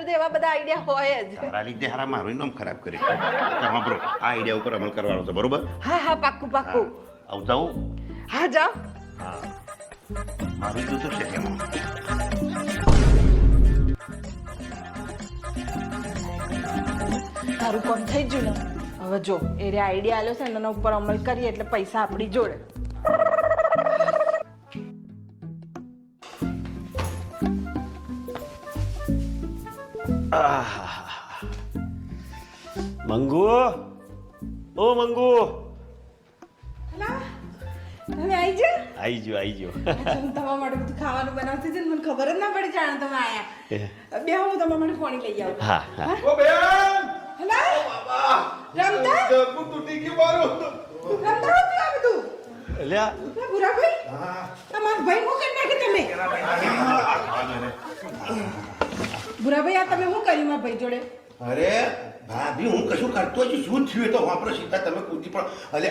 તો એવા બધા આઈડિયા હોય જ. તારા લીધે હારા મારું નામ ખરાબ કરી સાંભળો આ આઈડિયા ઉપર અમલ કરવાનો છે બરોબર હા હા પાક્કું પાક્કું. આવતા હું હા જાઓ. હા મારું જુતું છે એમાં તારું કામ થઈ ગયું ને હવે જો એ આઈડિયા આલ્યો છે ને એના ઉપર અમલ કરીએ એટલે પૈસા આપણી જોડે. મંગુ ઓ મંગુ તમે આવી જા. આઈ ગયો હું તમારા માટે બધું ખાવાનું બનાવતી હતી ને મને ખબર જ ના પડી જાણે તમે આયા. બે હું તમારા માટે પાણી લઈ આવું. હા હા ઓ બેન હેલા બાબા રમતા જબુ તૂટી ગયું મારું રમતા હોતી આ બધું. લ્યા ના બુરાભાઈ તમારા ભાઈ હું કરી નાખી તમે. બુરાભાઈ આ તમે શું કર્યું મારા ભાઈ જોડે? અરે ભાભી હું કશું કરતો જ શું થયું એ તો વાપરો સીધા તમે કૂદી પણ અલે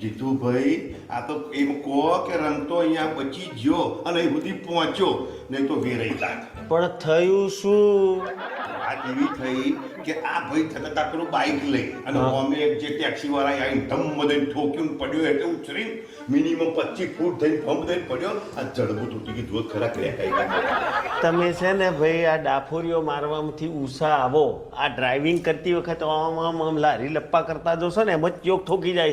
જીતુભાઈ આ તો એમ કહો કે રમતો અહીંયા બચી ગયો અને એ સુધી પહોંચ્યો નહીં તો વેરાઈ જાત પણ થયું શું વાત એવી થઈ કે આ ભાઈ થતા તા પેલું બાઇક લઈ અને અમે એક જે ટેક્સી વાળા આવીને ધમ દઈને ઠોક્યું પડ્યો એટલે ઉછરીને મિનિમમ 25 ફૂટ થઈને ભમ દઈને પડ્યો આ જડબું તૂટી ગયું જોત ખરા કર્યા તમે છે ને ભાઈ આ ડાફોરીઓ મારવામાંથી ઉષા આવો આ ડ્રાઇવિંગ કરતી વખતે આમ આમ આમ લારી લપ્પા કરતા જોશો ને એમ જ ચોક ઠોકી જાય